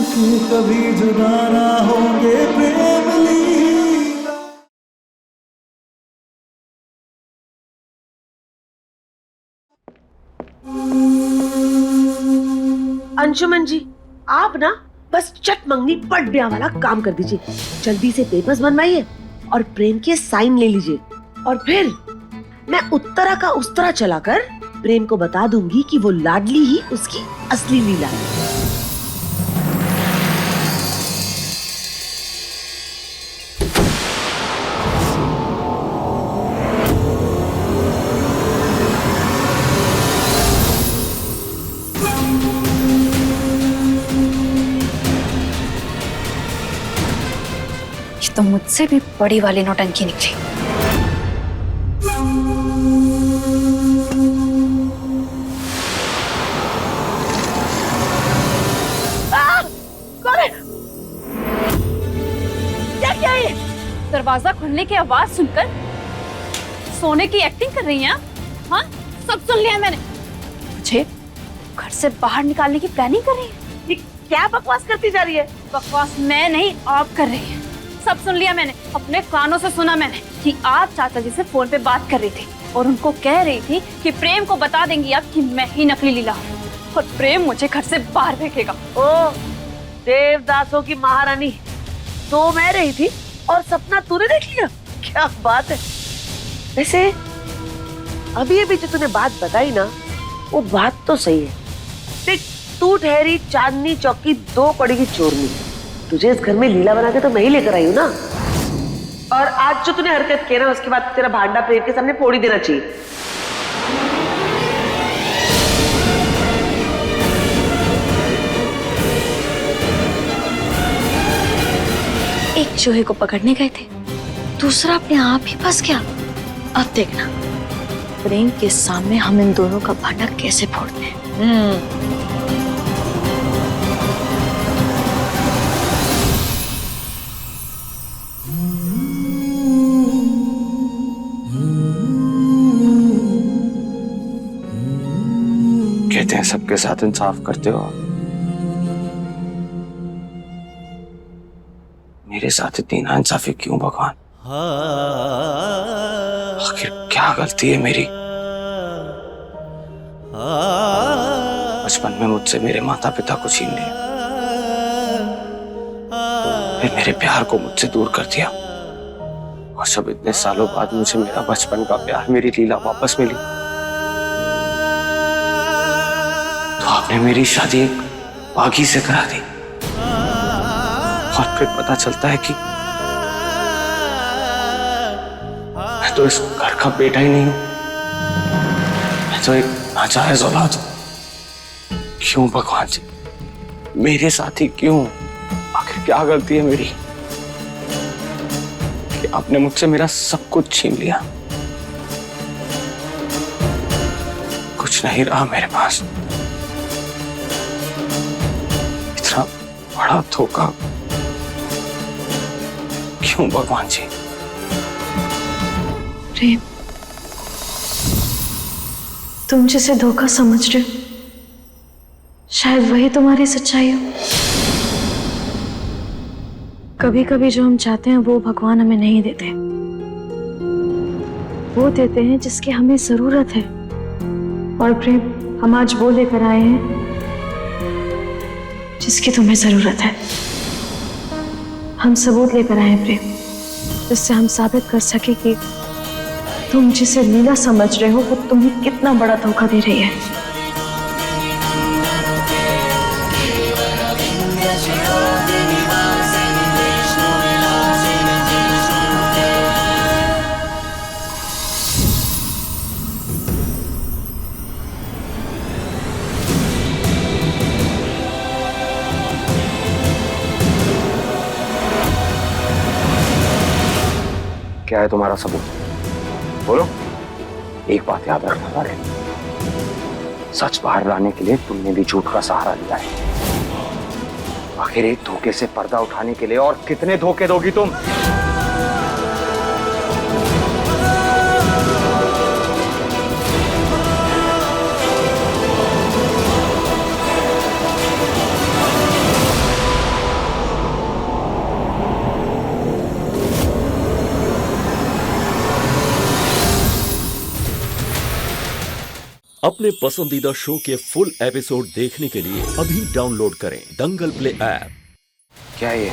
कि कभी जुदा ना होंगे प्रेम लीला। अंशुमन जी, आप ना बस चट मंगनी पट ब्याह वाला काम कर दीजिए। जल्दी से पेपर्स बनवाइए और प्रेम के साइन ले लीजिए, और फिर मैं उत्तरा का उस्तरा चलाकर प्रेम को बता दूंगी कि वो लाडली ही उसकी असली लीला है। ये तो मुझसे भी बड़ी वाली नौटंकी निकली। क्या है? दरवाजा खुलने की आवाज सुनकर सोने की एक्टिंग कर रही हैं आप? हाँ, सब सुन लिया मैंने। मुझे घर से बाहर निकालने की प्लानिंग कर रही है। ये क्या बकवास करती जा रही है? बकवास मैं नहीं, आप कर रही हैं। सब सुन लिया मैंने, अपने कानों से सुना मैंने कि आप चाचा जी से फोन पे बात कर रही थी और उनको कह रही थी कि प्रेम को बता देंगी आप कि मैं ही नकली लीला हूँ और प्रेम मुझे घर से बाहर फेंकेगा। ओ देवदासों की महारानी, तो मैं रही थी और सपना तूने देख लिया? क्या बात है। वैसे अभी अभी जो तूने बात बताई ना, वो बात तो सही है। देख, तू ठहरी चांदनी चौक की 2 कड़ी की चोरनी। तुझे इस घर में लीला बना के तो मैं ही लेकर आई हूँ ना। और आज जो तूने हरकत की ना, उसके बाद तेरा भांडा प्रेम के सामने फोड़ ही देना चाहिए। एक चूहे को पकड़ने गए थे, दूसरा अपने आप ही फंस गया। अब देखना प्रेम के सामने हम इन दोनों का भांडा कैसे फोड़ते हैं। कहते हैं सबके साथ इंसाफ करते हो, मेरे साथ इतनी नाइंसाफी क्यों भगवान? आखिर क्या गलती है मेरी? बचपन में मुझसे मेरे माता पिता को छीन लिया, फिर मेरे प्यार को मुझसे दूर कर दिया, और जब इतने सालों बाद मुझे मेरा बचपन का प्यार, मेरी लीला वापस मिली, तो आपने मेरी शादी एक बागी से करा दी। और फिर पता चलता है कि मैं तो इस घर का बेटा ही नहीं हूं, मैं तो एक नाजायज औलाद हूं। क्यों भगवान जी, मेरे साथ ही क्यों? आखिर क्या गलती है मेरी कि आपने मुझसे मेरा सब कुछ छीन लिया? कुछ नहीं रहा मेरे पास। इतना बड़ा धोखा क्यों भगवान जी? प्रेम, तुम जिसे धोखा समझ रहे हो, शायद वही तुम्हारी सच्चाई हो। कभी कभी जो हम चाहते हैं वो भगवान हमें नहीं देते, वो देते हैं जिसकी हमें जरूरत है। और प्रेम, हम आज वो लेकर आए हैं जिसकी तुम्हें जरूरत है। हम सबूत लेकर आए हैं प्रेम, जिससे हम साबित कर सके कि तुम जिसे लीला समझ रहे हो वो तुम्हें कितना बड़ा धोखा दे रही है। क्या है तुम्हारा सबूत? बोलो। एक बात याद रखना वाले, सच बाहर लाने के लिए तुमने भी झूठ का सहारा लिया है। आखिर एक धोखे से पर्दा उठाने के लिए और कितने धोखे दोगी तुम? अपने पसंदीदा शो के फुल एपिसोड देखने के लिए अभी डाउनलोड करें दंगल प्ले ऐप। क्या ये?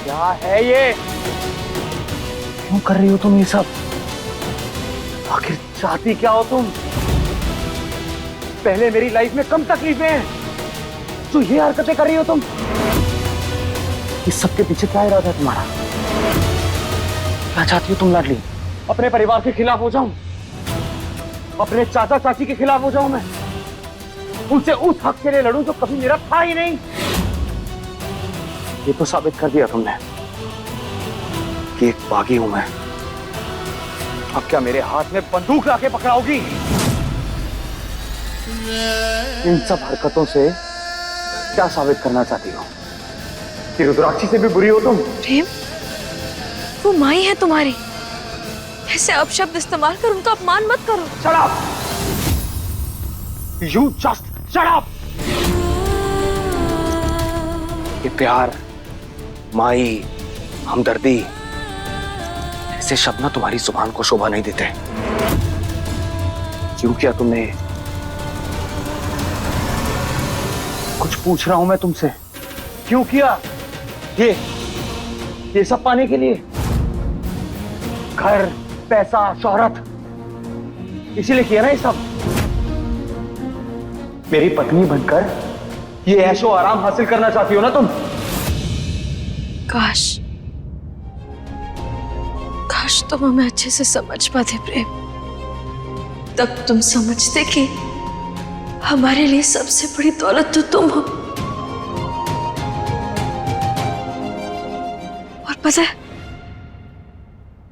क्या है ये? क्यों कर रही हो तुम ये सब? आखिर चाहती क्या हो तुम? पहले मेरी लाइफ में कम तकलीफें हैं, जो ये हरकतें कर रही हो तुम। इस सब के पीछे क्या इरादा है तुम्हारा? क्या चाहती हो तुम लाडली? अपने परिवार के खिलाफ हो जाऊं? अपने चाचा चाची के खिलाफ हो जाऊं मैं? उनसे उस हक के लिए लड़ूं जो कभी मेरा था ही नहीं? ये तो साबित कर दिया तुमने कि एक बागी हूं मैं। अब क्या मेरे हाथ में बंदूक लाके पकड़ाओगी? इन सब हरकतों से क्या साबित करना चाहती हो? कि रुद्राक्षी से भी बुरी हो तुम? प्रेम, वो माई है तुम्हारी। ऐसे अपशब्द इस्तेमाल कर उनका अपमान मत करो। Shut up! You just shut up! ये प्यार, माई, हमदर्दी, ऐसे शब्द ना तुम्हारी जुबान को शोभा नहीं देते। क्यों किया तुमने? कुछ पूछ रहा हूं मैं तुमसे, क्यों किया ये सब पाने के लिए? घर, पैसा, शोहरत, इसीलिए किया ना ये सब? मेरी पत्नी बनकर ये ऐशो आराम हासिल करना चाहती हो ना तुम? काश तुम हमें अच्छे से समझ पाते प्रेम। तब तुम समझते कि हमारे लिए सबसे बड़ी दौलत तो तुम हो। और पता है,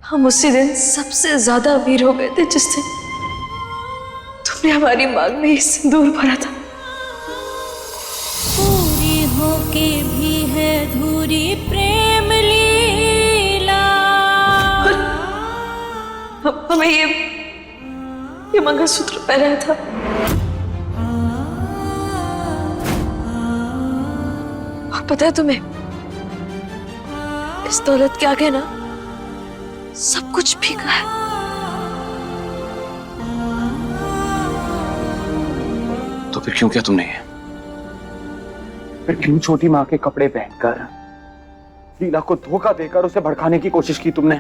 हम उसी दिन सबसे ज्यादा अमीर हो गए थे जिस दिन तुमने हमारी मांग में ये सिंदूर भरा था। पूरी होके भी है धूरी प्रेम लीला। हमें ये मंगलसूत्र पहना था। और पता है तुम्हें, इस दौलत के आगे ना सब कुछ फीका है। तो फिर क्यों किया तुमने ये? फिर क्यों छोटी माँ के कपड़े पहनकर लीला को धोखा देकर उसे भड़काने की कोशिश की तुमने?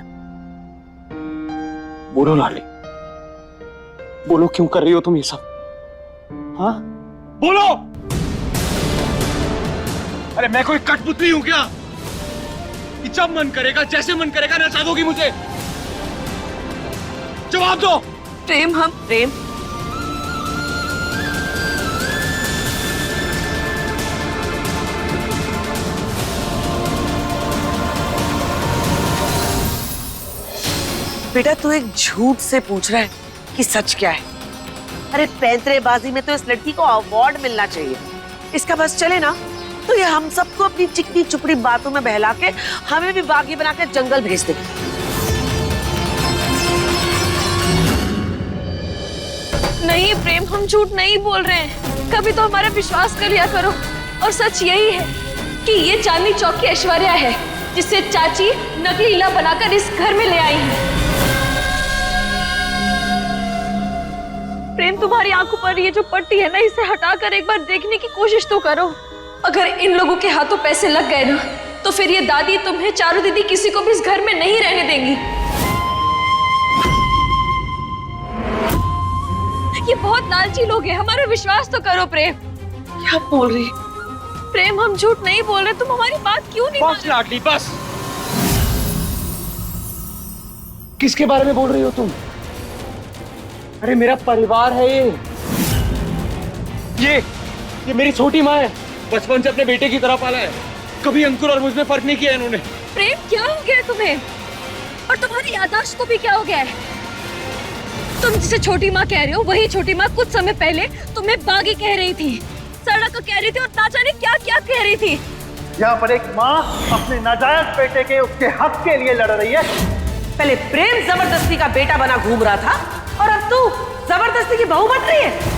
बोलो लाली, बोलो क्यों कर रही हो तुम ये सब? हाँ, बोलो। अरे मैं कोई कठपुतली हूं क्या कि जब मन करेगा जैसे मन करेगा नचा दोगी मुझे? जवाब दो। प्रेम, हम प्रेम, बेटा तू एक झूठ से पूछ रहा है कि सच क्या है? अरे पैंतरेबाजी में तो इस लड़की को अवार्ड मिलना चाहिए। इसका बस चले ना तो ये हम सबको अपनी चिकनी चुपड़ी बातों में बहला के हमें भी बागी बना के जंगल भेज दे। नहीं प्रेम, हम झूठ नहीं बोल रहे हैं। कभी तो हमारा विश्वास कर लिया करो। और सच यही है कि ये चांदनी चौक की ऐश्वर्या है जिसे चाची नकली लीला बनाकर इस घर में ले आई है। प्रेम, तुम्हारी आंखों पर ये जो पट्टी है ना, इसे हटाकर एक बार देखने की कोशिश तो करो। अगर इन लोगों के हाथों पैसे लग गए ना, तो फिर ये दादी तुम्हें, चारू दीदी, किसी को भी इस घर में नहीं रहने देंगी। ये बहुत लालची लोग हैं, हमारा विश्वास तो करो प्रेम। क्या बोल रही? प्रेम, हम झूठ नहीं बोल रहे, तुम हमारी बात क्यों नहीं मान बस लाडली बस। किसके बारे में बोल रही हो तुम? अरे मेरा परिवार है ये मेरी छोटी माँ है। बचपन से अपने बेटे की तरह पाला है। कभी अंकुर और मुझमें फर्क नहीं किया इन्होंने। प्रेम, क्या हो गया तुम्हें? और तुम्हारी याददाश्त को भी क्या हो गया है? तुम जिसे छोटी माँ कह रहे हो, वही छोटी माँ कुछ समय पहले तुम्हें बागी कह रही थी, सड़क कह रही थी और ना जाने क्या क्या कह रही थी। यहाँ पर एक माँ अपने नाजायज बेटे के उसके हक के लिए लड़ रही है। पहले प्रेम जबरदस्ती का बेटा बना घूम रहा था और अब तू जबरदस्ती की बहू बन रही है।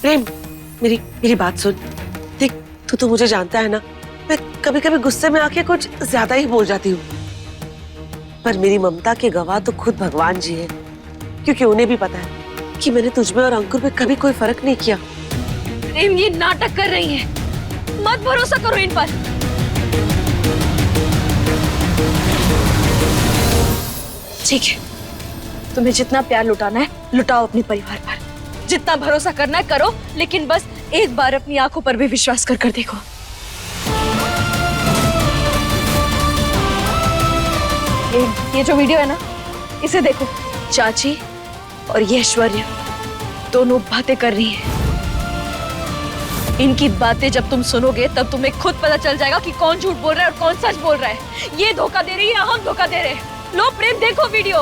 प्रेम, मेरी बात सुन। देख, तू तो मुझे जानता है ना, मैं कभी कभी गुस्से में आके कुछ ज्यादा ही बोल जाती हूँ। पर मेरी ममता के गवाह तो खुद भगवान जी हैं, क्योंकि उन्हें भी पता है कि मैंने तुझमें और अंकुर पे कभी कोई फर्क नहीं किया। प्रेम ये नाटक कर रही है, मत भरोसा करो इन पर। ठीक है, तुम्हें जितना प्यार लुटाना है लुटाओ अपने परिवार पर, जितना भरोसा करना है करो, लेकिन बस एक बार अपनी आंखों पर भी विश्वास कर देखो। ये जो वीडियो है ना, इसे देखो। चाची और ये ऐश्वर्या दोनों बातें कर रही हैं। इनकी बातें जब तुम सुनोगे तब तुम्हें खुद पता चल जाएगा कि कौन झूठ बोल रहा है और कौन सच बोल रहा है। ये धोखा दे रही है या हम धोखा दे रहे हैं। लो प्रेम, देखो वीडियो।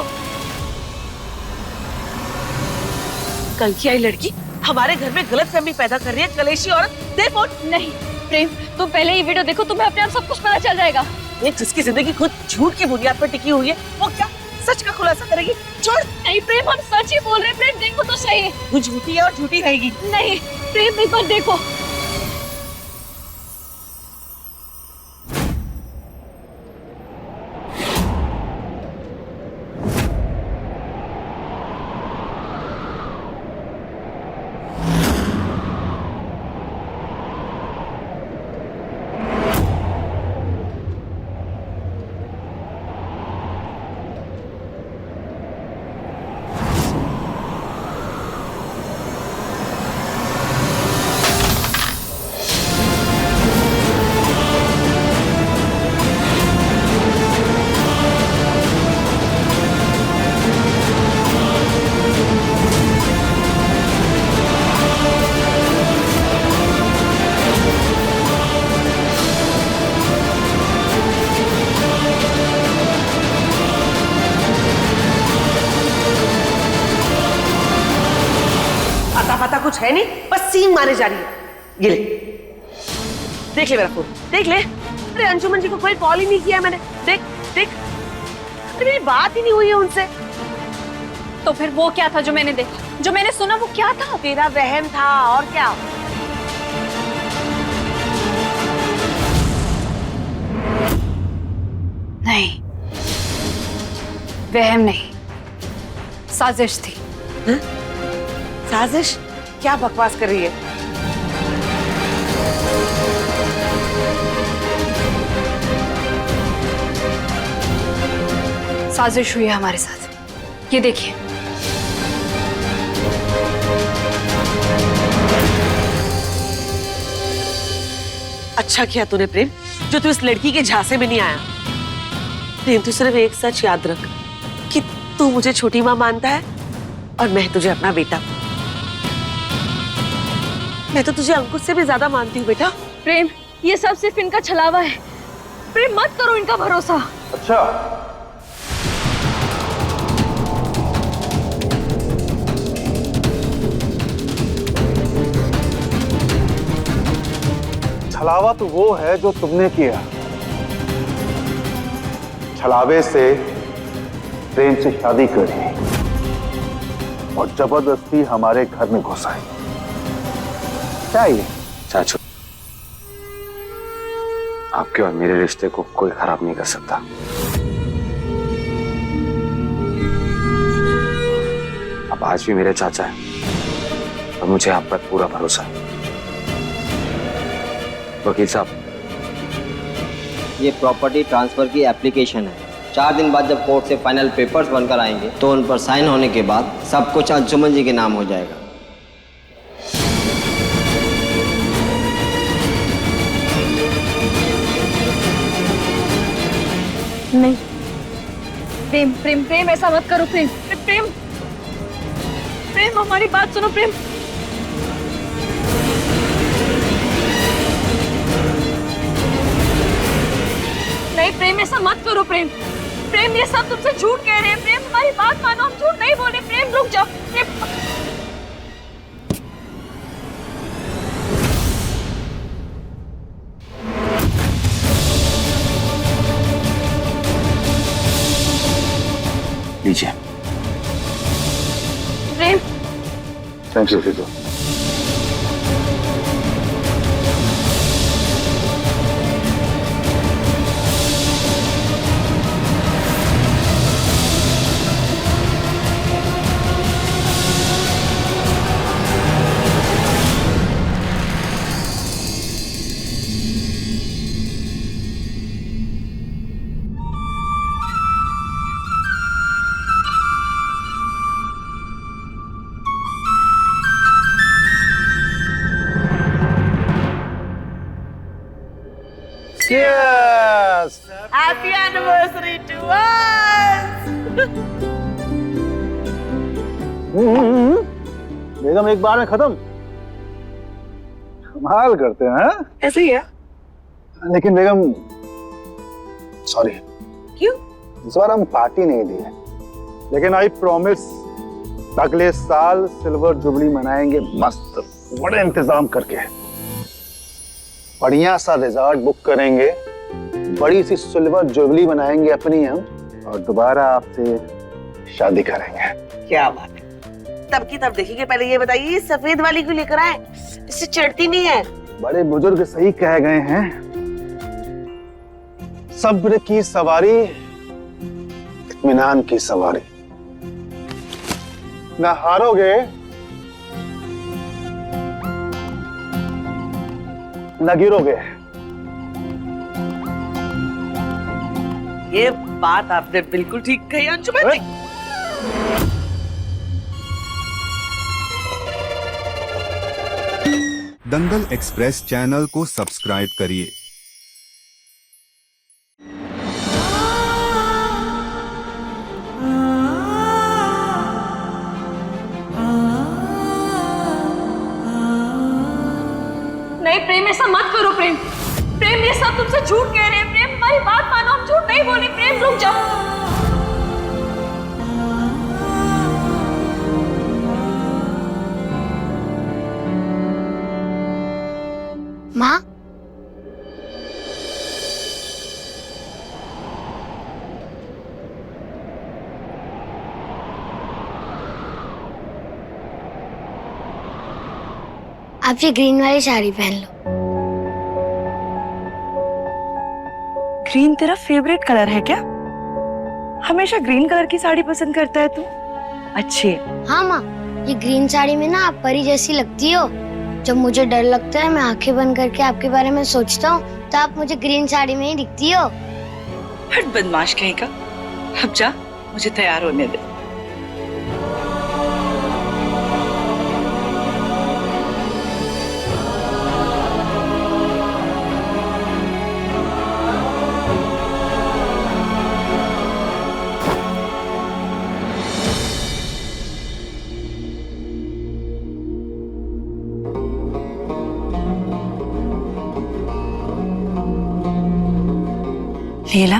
कल की आई लड़की हमारे घर में गलतफहमी पैदा कर रही है। कलेशी औरत, दे फोन। नहीं प्रेम, तुम पहले ये वीडियो देखो, तुम्हें अपने आप सब कुछ पता चल जाएगा। ये जिसकी जिंदगी खुद झूठ की बुनियाद पर टिकी हुई है, वो क्या सच का खुलासा करेगी? छोड़। नहीं प्रेम, हम सच ही बोल रहे हैं। प्रेम देखो तो सही। तू झूठी है और झूठी रहेगी। नहीं प्रेम, एक बार देखो। पता कुछ है नहीं, बस सीन मारे जा रही है। ये ले, देख ले मेरा फोन, देख ले। अरे अंजुमन जी को कोई कॉल ही नहीं किया मैंने। देख देख, अरे मेरी बात ही नहीं हुई है उनसे। तो फिर वो क्या था जो मैंने देखा, जो मैंने सुना, वो क्या था? तेरा वहम था, और क्या। नहीं, वहम नहीं, साजिश थी। हा? साजिश? क्या बकवास कर रही है? साजिश हुई है हमारे साथ। ये देखिए। अच्छा किया तूने प्रेम, जो तू इस लड़की के झांसे में नहीं आया। प्रेम, तू सिर्फ एक सच याद रख कि तू मुझे छोटी माँ मानता है और मैं तुझे अपना बेटा। मैं तो तुझे अंकुश से भी ज्यादा मानती हूँ बेटा। प्रेम, ये सब सिर्फ इनका छलावा है। प्रेम, मत करो इनका भरोसा। अच्छा, छलावा तो वो है जो तुमने किया। छलावे से प्रेम से शादी करी और जबरदस्ती हमारे घर में घुसाई। क्या ये? चाचू, आपके और मेरे रिश्ते को कोई खराब नहीं कर सकता। आप आज भी मेरे चाचा हैं और मुझे आप पर पूरा भरोसा है। वकील साहब, ये प्रॉपर्टी ट्रांसफर की एप्लीकेशन है। 4 दिन बाद जब कोर्ट से फाइनल पेपर्स बनकर आएंगे तो उन पर साइन होने के बाद सब कुछ अंजुमन जी के नाम हो जाएगा। नहीं प्रेम, प्रेम प्रेम, ऐसा मत करो। प्रेम प्रेम प्रेम, हमारी बात सुनो प्रेम। नहीं प्रेम, ऐसा मत करो। प्रेम प्रेम, ये सब तुमसे झूठ कह रहे हैं। प्रेम, हमारी बात मानो, हम झूठ नहीं बोले। प्रेम रुक जाओ। प्रेम, लीजिए। प्रेम, थैंक यू सीतो। Cheers! Happy anniversary to us! बेगम एक बार में खत्म। कमाल करते हैं। ऐसे ही है। लेकिन बेगम सॉरी, क्यों? इस बार हम पार्टी नहीं दी है, लेकिन आई प्रॉमिस अगले साल सिल्वर जुबली मनाएंगे मस्त बड़े इंतजाम करके। बढ़िया सा रिजॉर्ट बुक करेंगे, बड़ी सी सिल्वर जुबली बनाएंगे अपनी हम, और दोबारा आपसे शादी करेंगे। क्या बात है। तब की तब देखेंगे। पहले ये बताइए सफेद वाली क्यों लेकर आए? इससे चढ़ती नहीं है। बड़े बुजुर्ग सही कह गए हैं, सब्र की सवारी इत्मीनान की सवारी। ना हारोगे न गिरोगे। ये बात आपने बिल्कुल ठीक कही अंशुमन जी। दंगल एक्सप्रेस चैनल को सब्सक्राइब करिए। नहीं प्रेम, ऐसा मत करो प्रेम। प्रेम ये सब तुमसे झूठ कह रहे हैं। प्रेम हमारी बात मानो, हम झूठ नहीं बोले। प्रेम रुक जाओ। माँ, आप ये ग्रीन वाली साड़ी पहन लो। ग्रीन तेरा फेवरेट कलर है क्या? हमेशा ग्रीन कलर की साड़ी पसंद करता है तू। अच्छी है। हाँ माँ, ये ग्रीन साड़ी में ना आप परी जैसी लगती हो। जब मुझे डर लगता है, मैं आंखें बंद करके आपके बारे में सोचता हूँ, तो आप मुझे ग्रीन साड़ी में ही दिखती हो। हट बदमाश कहीं का। अब जा, मुझे तैयार होने दे। लीला,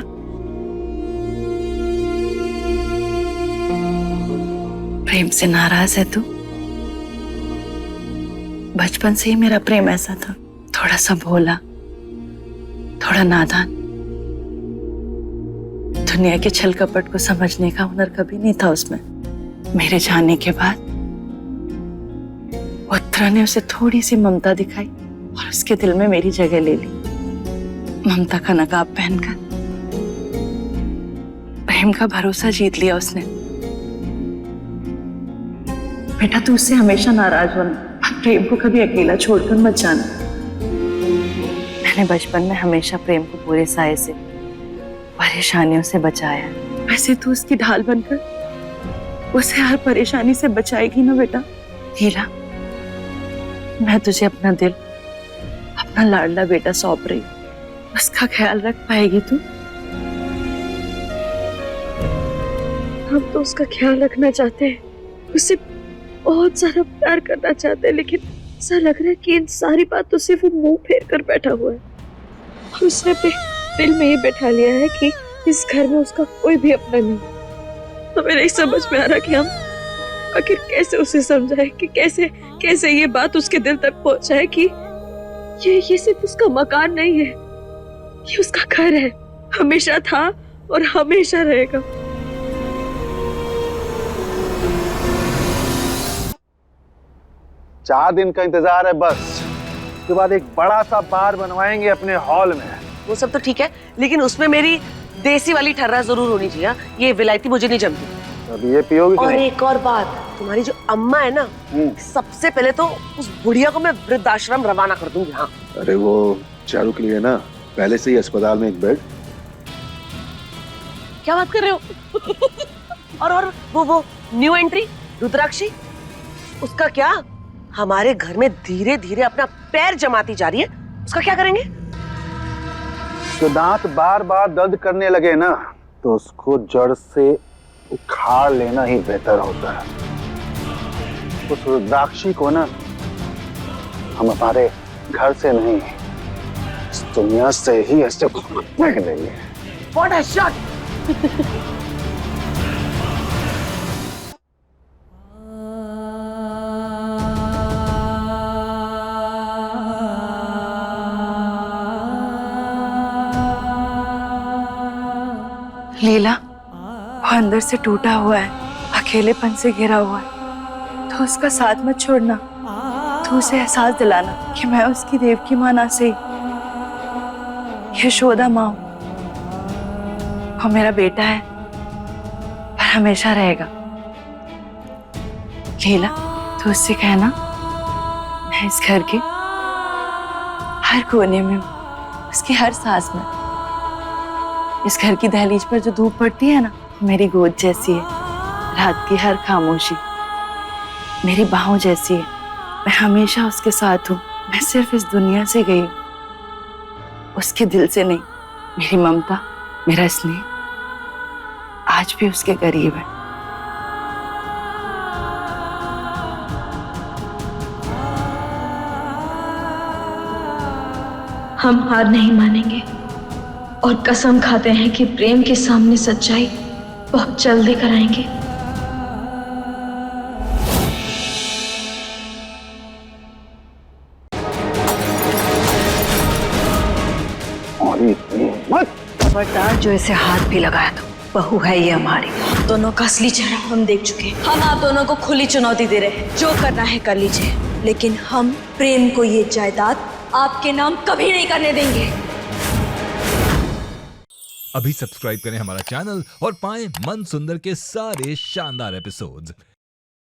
प्रेम से नाराज है तू? बचपन से ही मेरा प्रेम ऐसा था, थोड़ा सा भोला, थोड़ा नादान। दुनिया के छल कपट को समझने का हुनर कभी नहीं था उसमें। मेरे जाने के बाद उत्तरा ने उसे थोड़ी सी ममता दिखाई और उसके दिल में मेरी जगह ले ली। ममता का नकाब पहनकर प्रेम का भरोसा जीत लिया उसने। बेटा तू उससे हमेशा नाराज होना, प्रेम को कभी अकेला छोड़कर मत जाना। मैंने बचपन में हमेशा प्रेम को पूरे साए से, परेशानियों से बचाया। वैसे तू उसकी ढाल बनकर उसे हर परेशानी से बचाएगी ना बेटा। लीला, मैं तुझे अपना दिल, अपना लाडला बेटा सौंप रही हूँ। उसका ख्याल रख पाएगी तू? हम तो उसका ख्याल रखना चाहते हैं, उससे बहुत सारा प्यार करना चाहते हैं, लेकिन ऐसा लग रहा है कि इन सारी बातों से वो मुंह फेर कर बैठा हुआ है। और उसने अपने दिल में ये बैठा लिया है कि इस घर में उसका कोई भी अपना नहीं। हमें नहीं समझ में आ रहा कि हम आखिर कैसे उसे समझाए, कि कैसे ये बात उसके दिल तक पहुंचाए कि ये सिर्फ उसका मकान नहीं है, ये उसका घर है, हमेशा था और हमेशा रहेगा। 4 दिन का इंतजार है बस। उसके बाद एक बड़ा सा बार बनवाएंगे अपने हॉल में। वो सब तो ठीक है, लेकिन उसमें मेरी देसी वाली ठर्रा जरूर होनी चाहिए। ये विलायती मुझे नहीं जमती। अब ये पियोगी? और एक और बात, तुम्हारी जो अम्मा है ना, सबसे पहले तो उस बुढ़िया को मैं वृद्धाश्रम रवाना कर दूंगी। हाँ। अरे वो चारू के लिए ना पहले से ही अस्पताल में एक बेड। क्या बात कर रहे हो? और वो न्यू एंट्री रुद्राक्षी, उसका क्या? हमारे घर में धीरे धीरे अपना पैर जमाती जा रही है, उसका क्या करेंगे? जो दांत बार बार दर्द करने लगे ना, तो उसको जड़ से उखाड़ लेना ही बेहतर होता है। उस रुद्राक्षी को ना हम हमारे घर से नहीं, इस दुनिया से ही ऐसे फेंक देंगे। What a shot! लीला, वो अंदर से टूटा हुआ है, अकेलेपन से घिरा हुआ है, तो उसका साथ मत छोड़ना। तो उसे एहसास दिलाना कि मैं उसकी देवकी मां ना सही, यशोदा मां हूं। वो मेरा बेटा है, पर हमेशा रहेगा। लीला, तो उससे कहना मैं इस घर के हर कोने में हूं, उसकी हर सांस में। इस घर की दहलीज पर जो धूप पड़ती है ना, मेरी गोद जैसी है। रात की हर खामोशी मेरी बाहों जैसी है। मैं हमेशा उसके साथ हूँ। मैं सिर्फ इस दुनिया से गई हूँ, उसके दिल से नहीं। मेरी ममता, मेरा स्नेह आज भी उसके करीब है। हम हार नहीं मानेंगे और कसम खाते हैं कि प्रेम के सामने सच्चाई बहुत जल्द लेकर आएंगे। खबरदार जो इसे हाथ भी लगाया तो बहू है ये हमारी। दोनों का असली चेहरा हम देख चुके हैं। हम आप दोनों को खुली चुनौती दे रहे हैं, जो करना है कर लीजिए, लेकिन हम प्रेम को ये जायदाद आपके नाम कभी नहीं करने देंगे। अभी सब्सक्राइब करें हमारा चैनल और पाएं मन सुंदर के सारे शानदार एपिसोड्स।